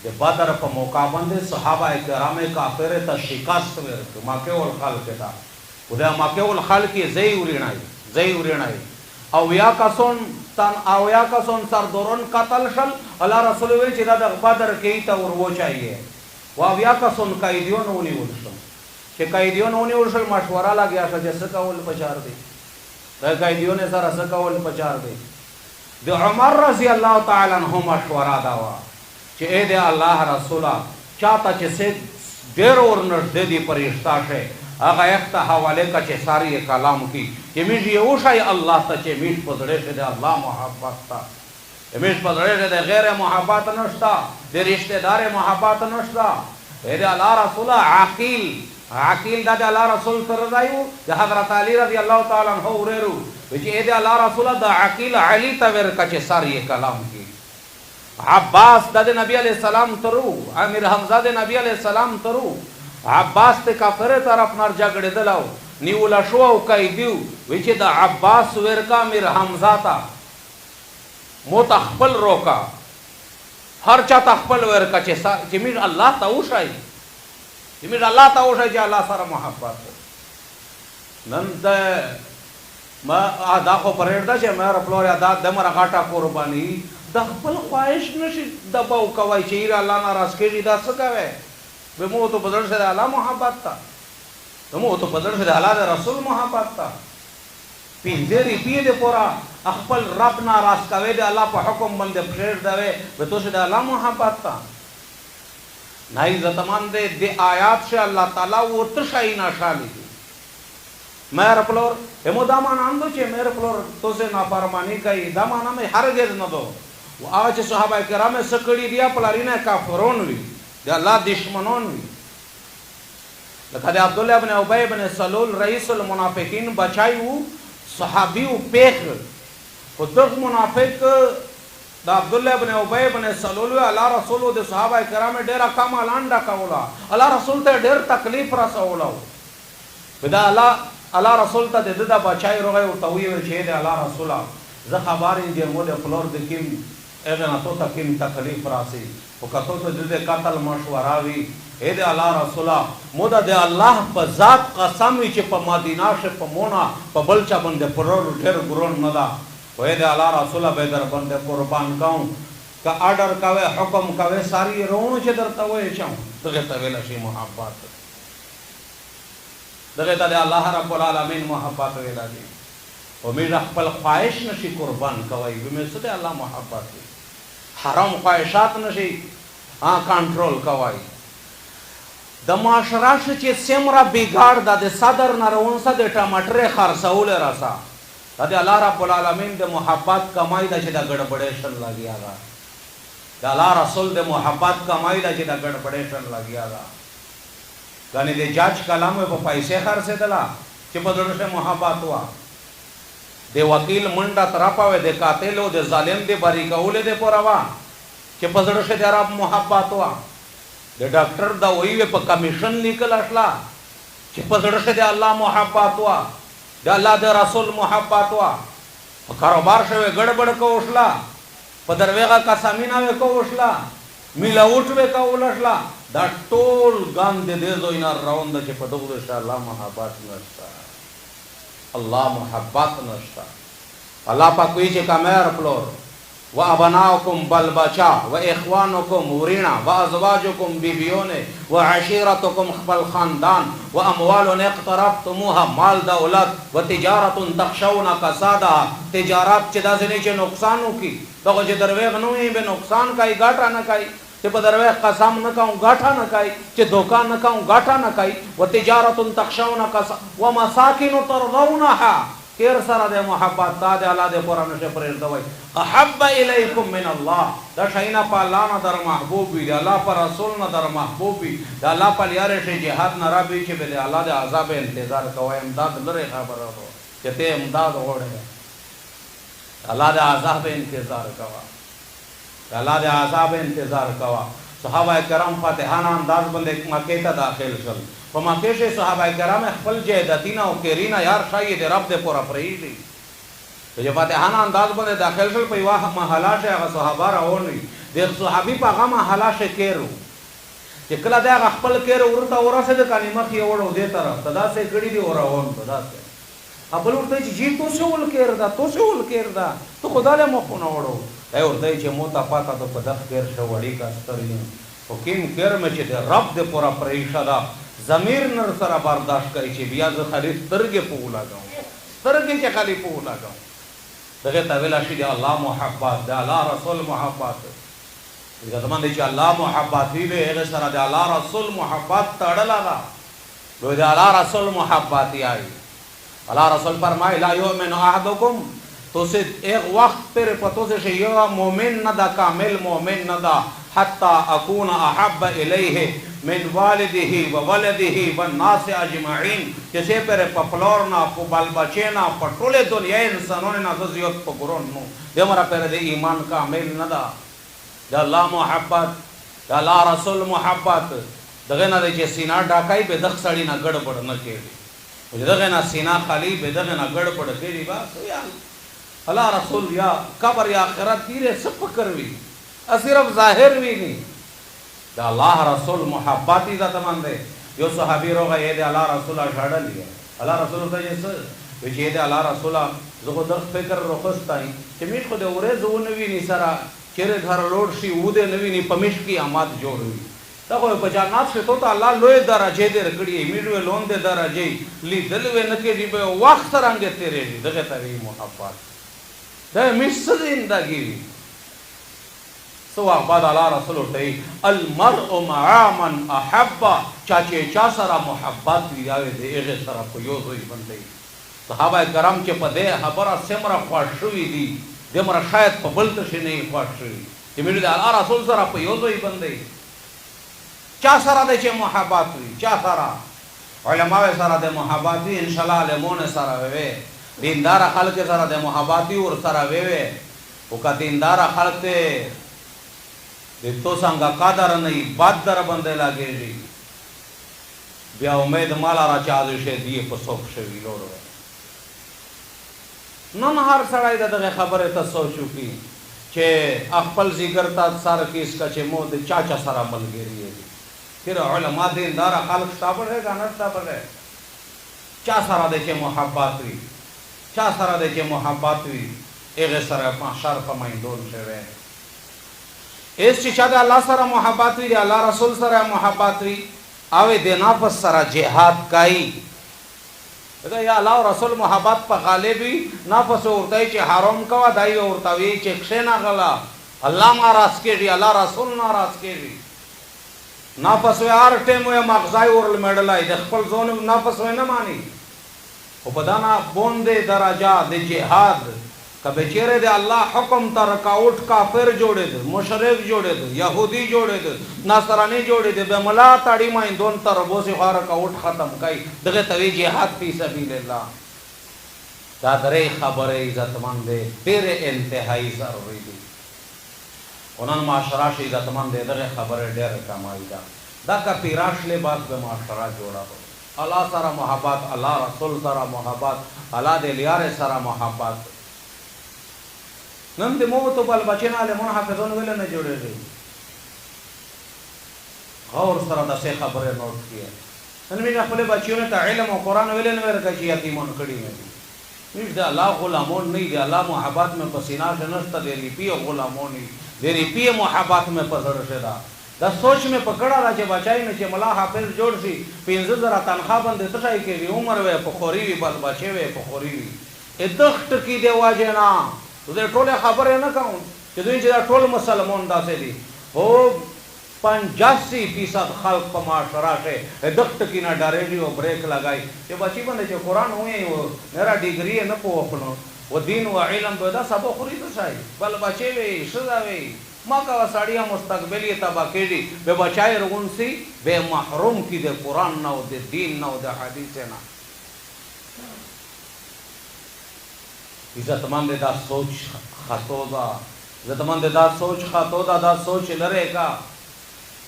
چې بدر په موقع باندې صحابه کرام کافر ته شکست ورکړ. مکه ول خلق دا خدای مکه ول خلق زئی ورینای او یا کسون سردورن قتل شل. الله رسول وی چې دا د بدر کې ته ورو چایي او یا کسون قیدیون ونیول شل. چې قیدیون ونیول شل مشوره لګیا چې څه کول پچار دی. دا قیدیون سره څه کول پچار دی. د عمر رضی الله تعالی عنہ مشوره دا وا چې اے د الله رسوله چاته چې څه ډېر ورنږدې دي پرېښتا شي هغه یک ته حواله کا چې ساری کلام کی چې میږي یو شای الله ته چې میش په زړه کې د الله محبت تا میش په زړه کې د غیر محبت نشتا د رشتہ دار محبت نشتا. اے د الله رسوله عاقل د الله رسول تر رايو د حضرت علی رضی الله تعالی عنہ ورېرو چې اے د الله رسوله د عاقل علی ته ور کا چې ساری کلام کی. عباس د نبی علیہ السلام ترو امیر حمزه د نبی علیہ السلام ترو عباس ته کافر طرف نار جګړه دلاو نیولا شو او قیدیو وی چې د عباس ورکا امیر حمزه تا متخپل روکا هر چا تخپل ورکا چې میر الله ته وشای چې میر الله ته وشای چې الله سره محبت نن ته ما دا خو پرېږده چې مې خپل ادا د مر غاټه قرباني د خپل خواهش نشي دباو کوي چې الله ناراض کېږي دا څه کوي. به مو ته بدل شه د الله محبت تا مو ته بدل شه د الله د رسول محبت تا پیندری پیده پورا خپل رب ناراض کوي د الله په حکم باندې پرېږدوي به تو شه د الله محبت تا نه عزت مان دې د آیات شه الله تعالی ورته شي ناشالي مېر پلور همو دا مان اندو چې مېر پلور تو سے نافرمانی کوي دا مان مې هرگز نه دو او هغه چې صحابه کرام سکړي دي پلارینه کافرون وي د الله دشمنون وي. لکه د عبد الله ابن ابي ابن سلول رئیس المنافقین بچایو صحابیو پیخ خو دغه منافق د عبد الله ابن ابي ابن سلول الله رسول د صحابه کرام ډیره کم لاندې کولا الله رسول ته ډیر تکلیف رسولو بدا الله رسول ته د بچای روغه او توي چې د الله رسوله زه خبرې دې مو د فلور د کیم اغه نه تو تکیم تکلیف راسي او کتو ته د قتل مشوره وی اے د الله رسوله مو د الله په ذات قسم چې په مدینه شه په مونږه په بلچا باندې پرور ډېر ګرون نه دا او اے د الله رسوله به در باندې قربان کوم کا آرډر کاوه حکم کاوه ساری رونو چې درته وای چم دغه ته ویل شي محبت دغه ته الله رب العالمین محبت ویل دي او مې خپل خواهش نشي قربان کوي مې څه الله محبت دي حرام خواهشات نشي کنټرول کوي د معاشره چې سمرا بګاړ د صدر نارونسه د ټماټر خرڅول راسا د الله رب العالمین د محبت کمای د چې د ګډبډې شل لګیا دا د الله رسول د محبت کمای د چې د ګډبډې شل لګیا دا غني د جاج کلام په پیسې خرڅېدلا چې په دغه محبت وا د وکیل منډه ترپاوه د قاتل او د ظالم د بری کول د پروا چې په دغه د رب محبت وا د ډاکټر دا وی په کمیشن لیکل اشلا چې په دغه د الله محبت وا د الله د رسول محبت وا په کاروبار شوه ګډبډ کوشلا په دروېغه قسمینا وکوشلا میلاوټ وکولشلا دا ټول ګان دې زوینا راوند چې په دغه د الله محبت نشتا الله محبت نشتا. الله پاک کوئی چې کمر پلور و ابناؤکم بل بچا و اخوانکم ورینا و ازواجکم بیبیونه و عشیرتکم خپل خاندان و اموال اقترفتموها مال دولت و تجارت تخشون کسادها تجارت چې داسې چې نقصانو کی دغه چې دروېغ نه وي به نقصان کوي ګټه نه کوي چې په دروېغ قسم نه کوم ګټه نه کوي چې دوکا نه کوم ګټه نه کوي و تجارت تخشون کسا و مساکن ترضونها کیر سره د محبت د الله د قرآن شه پرېږ دوی احب الیکم من الله دا شینا په الله نه در محبوب وي د الله پر رسول نه در محبوب وي د الله په لاره شه جهاد نه رابي چې به د الله د عذاب انتظار کوي امداد لري خبره وو چې ته امداد وړه الله د عذاب انتظار کوا الله د عذاب انتظار کوا. صحابه کرام فاتحانه انداز باندې مکه ته داخل شول په مکه شه صحابه کرام خپل جهادینا او کرینا یار شاید رب دې پورا پریږي چې فاتحانه انداز باندې داخل شول په واه محله شه هغه صحابه راونی د صحابي په غما حلاشه کېرو چې کله دا خپل کېر ورته ورسېد کانی مخ یې وړو دې طرف ته داسې کړي دی وراون ته داسې خپل ورته چې جی تو څه ول کېر دا تو څه ول کېر دا ته خدای له مخ نه وړو دا ورته چې مو ته پاته ته په دغه کېر شو وړي کا ستري او کیم کېر مې چې رب دې پورا پریښه دا ضمیر نر سره برداشت کوي چې بیا زه خالي سترګې په ولاګم سترګې چې خالي په ولاګم دغه ته ویل شي د الله محبت د الله رسول محبت دغه زمون دی چې الله محبت دی هغه سره د الله رسول محبت تړلا دا نو د الله رسول محبت یې الله رسول فرمای لا یؤمن احدکم تو سے ایک وقت پر پتو سے یہ مومن نہ دا کامل مومن نہ دا حتی اکون احب الیہ من والده و ولده و الناس اجمعین جیسے پر پپلور نہ بال بچے نہ پٹولے دنیا انسانوں نے نہ زیوت پکرون نو دے مرا پر دے ایمان کامل نہ دا دا اللہ محبت دا اللہ رسول محبت دغه نه چې سینا ډاکای به دغ سړی نه ګډ نه کېږي دغه نه سینا خالی به دغه نه ګډ کېږي بس یا اللہ رسول یا قبر یا آخرت تیرے سب فکر بھی صرف ظاہر بھی نہیں دا اللہ رسول محباتی ذات مندے یو صحابی روغا یہ دے اللہ رسول شاڑا لیا اللہ رسول تا جیسا ویچ یہ دے اللہ رسول زخو دخ فکر رخصتا ہی چمیش خود اورے زو نوی نی سرا چیرے گھر لوڑ شی اودے نوی نی پمش کی آماد جوڑ ہوئی تا خوی پچانات سے تو تا اللہ لوئے درجے دے رکڑی میڈوے لون دے درجے لی دلوے نکے جی بے وقت رنگے تیرے جی دغے تاری محبت ده مش زندگی سو بعد اللہ رسول اللہ المرء مع من احب چاچے چا سرا محبت لیاوے دے اغے سرا پیوز ہوئی بندے صحابہ کرام کے پدے خبرہ سمرا خوش ہوئی دی دے مرا شاید پبلتشی نہیں خوش ہوئی کہ میرے دے اللہ رسول سرا پیوز ہوئی بندے چا سرا دے چے محبت ہوئی چا سرا علماء سرا دے محبت ہوئی انشاءاللہ علمون سرا ہوئے دیندار خلق سره د محباتي ور سره ویوي او کا دیندار خلق ته د تو څنګه قدر نه باد در باندې لاګي بیا امید مال را چاځي شه دی په سوک شوی لوړو نن هر سړی دغه خبره ته سوچو کی چې خپل ذکر تا سره کیس کا چې مو د چاچا سره ملګری دی پھر علماء دیندار خلق تابر ہے غنر تابر ہے چا سره د چې محبت وی چا سره د چې محبت وي هغه سره محشر په میدان شوی اس چې چا د الله سره محبت وي د الله رسول سره محبت وي او د نفس سره جهاد کوي دا یا الله رسول محبت په غالب وي نفس ورته چې حرام کوا دای ورته وي چې کښنا غلا الله ناراض کېږي الله رسول ناراض کېږي نفس هر ټیم یې مغزای ورل مړلای د خپل ځون نفس نه مانی او بدانا بوندے درجہ دے جہاد کبھی چیرے دے اللہ حکم تا رکاوٹ کافر جوڑے دے مشرک جوڑے دے یہودی جوڑے دے ناصرانی جوڑے دے بے ملا تاڑی مائن دون تربو سے خواہ رکاوٹ ختم کئی دغے توی جہاد فی سبیل اللہ دادرے خبر عزت مندے تیرے انتہائی ضروری دی انہوں معاشرہ شی عزت مندے دغے خبر دیر کمائی دا دا کا پیراش لے باس بے معاشرہ جوڑا ہو اللہ سارا محبت اللہ رسول سارا محبت اللہ دے لیار سارا محبت نم دے موتو بل بچینا لے منحفظون ویلے نے جوڑے گئی غور سارا دا سے خبریں نوٹ کیا نمی اپنے بچیوں نے تا علم و قرآن ویلے نے میرے کچی یتیمون کڑی میں دی نیش دے اللہ غلامون نہیں دے اللہ محبت میں پسینہ شنستا دے ری پی غلامون نہیں دے ری پی محبت میں پسر شدہ دا سوچ میں پکڑا را چې بچای نه چې ملا حافظ جوړ شي 15000 تنخواه باندې څه شي کوي عمر وې په خوري وي بس بچي وې په خوري وي ادخت کی دی واجه نه دوی ټول خبره نه کوم چې دوی چې ټول مسلمان داسې دي او 85% خلق په معاشره کې ادخت کی نه ډارېږي او بریک لګای چې بچي باندې چې قران وې او میرا ډیګری نه پوښنو و دین و علم به دا سبا خوري ته شي بل بچي وې شزا وې ما کا وساڑیاں مستقبلی تبا کیڑی بے بچائے رغن سی بے محروم کی دے قرآن نہ دے دین نہ دے حدیث نہ عزت مند دا سوچ خطودا عزت مند دا سوچ خطودا دا سوچ لرے کا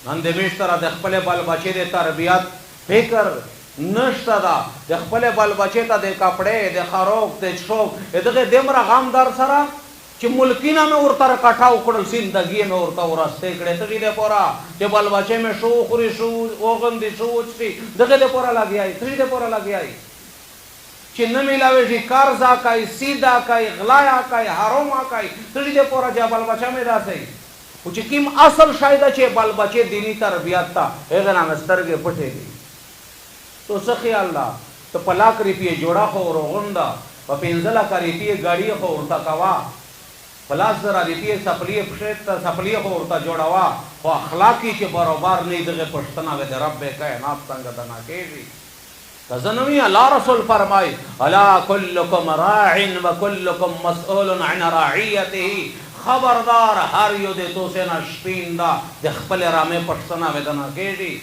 نند میشتر دے خپل بال بچے دے تربیت فکر نشتا دا دے خپل بال بچے تا دے کپڑے دے خروق دے شوق دغه دمر غام در سره چې ملکینا مې ورته کټاو کړل زندګي مې ورته ورسته کړې ته دې پورا چې بل بچې مې شو خوري شو وغندې شو وچتي دغه دې پورا لګیای ته دې پورا لګیای چې نه ملاوي شي قرض آکای سیدا آکای غلا آکای حرام آکای ته دې پورا چې بل بچا مې راځي او چې کیم اصل شاید چې بل بچې دینی تربیت تا هغه نام سترګې پټې دي تو څه خیال لا ته پلاک ریپی جوړا خو روغندا په پنځله کریپی غاډي خو ورته کوا پلاس درا ریپی سپلی پښت سپلی خو ورته جوړاوا خو اخلاقی چې برابر نه دغه پښتنه و د رب کائنات څنګه دنا کېږي تزنوی الله رسول فرمای الا كلكم راع وكلكم مسؤول عن رعيته خبردار هر یو د توسه نشپین دا د خپل رامه پښتنه و دنا کېږي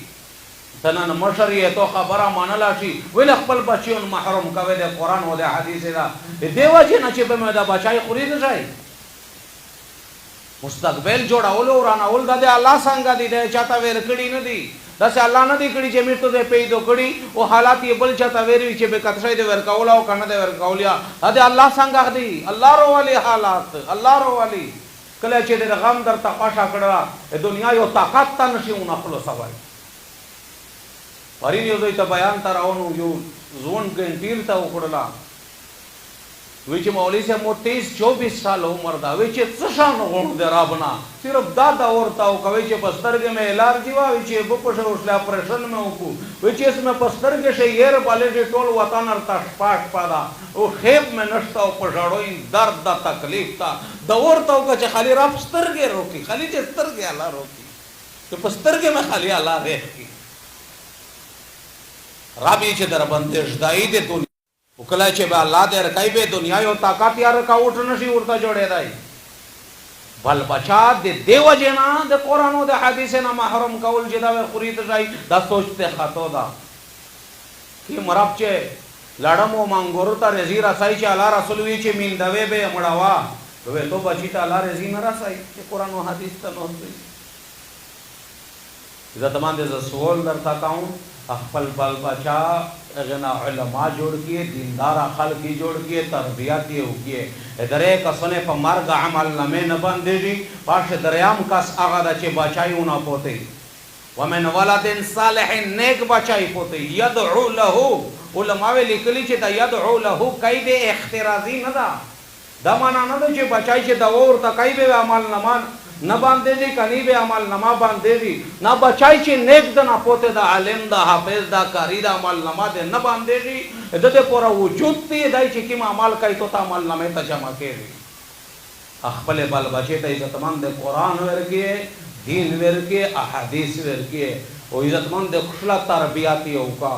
تنن مشریه تو خبره منلا شي ول خپل بچیون محروم کوي د قران او د حدیث دا دیو چې نه چې به دا بچای خوري نه شي مستقبل جوړاول او راناول د الله څنګه دي چاته ور کړی نه دي داسې الله نه دی کړی چې مرته دې پیدا کړی او حالات یې بل چاته ویری چې به کتشای دې ور کول او کنه دې ور کولیا دا الله څنګه دی الله رو والی حالات الله رو والی کله چې دې غم در تقاشا کړه دنیا یو طاقت ته نشيونه خلاص وای پرین یو ته بیان تر اونو یو زون ګنټیر ته وکړلا وی چې مولوی سے مو 23-24 سال عمر دا وی چې څه شان غوڼ دی رابنا صرف دا ورته او کوي چې پسترګه مې الار دی وی چې په پښه وسله اپریشن مې وکړو وی چې اسمه پسترګه شي ير بالې دې ټول وطن ارتا پاک پادا او خیب مې نشتا او پښاړو درد دا تکلیف تا دا ورته او چې خالی را پسترګه روکي خالی چې سترګه الله روکي ته پسترګه مې خالی الله رهي رابي چې در باندې ژدای دې دنیا وکلا چې به الله دې رکای به دنیا یو طاقت یار کا وټ نشي ورته جوړې دی بل بچا دې دیو جنا د قران او د حدیث نه محروم کول چې دا خوري ته ځای دا سوچته خطو دا کی مراب چې لړمو مانګورو ته رزي رسای چې الله رسول وی چې مين دوي به مړوا وې تو بچی ته الله رزي نه رسای چې قران او حدیث ته نو دی دا تمام دې سوال درتا کاون خپل بل بچا غنا علماء جوړ کیے دیندار خلق کی جوړ کیے تربیت یې وکیے درې کسونه په مرګ عمل نه نه باندې پاش دریام کس هغه د چې بچایونه پوتې ومن ولد صالح نیک بچای پوتې يدعو له علماء لیکلي چې دا يدعو له قید اخترازی نه دا دا معنا نه چې بچای چې دا ورته قید عمل نه مان نه باندې دي کني به عمل نما باندې دي نه بچای چې نیک د نه پوته د عالم د حافظ د کاری د عمل نما ده نه باندې دي د دې پورا وجود تی دای چې کوم عمل کوي تو ته عمل نما ته جمع کوي خپل بل بچی ته عزتمن د قران ورکه دین ورکه احادیث ورکه او عزتمن د خپل تربیت یو کا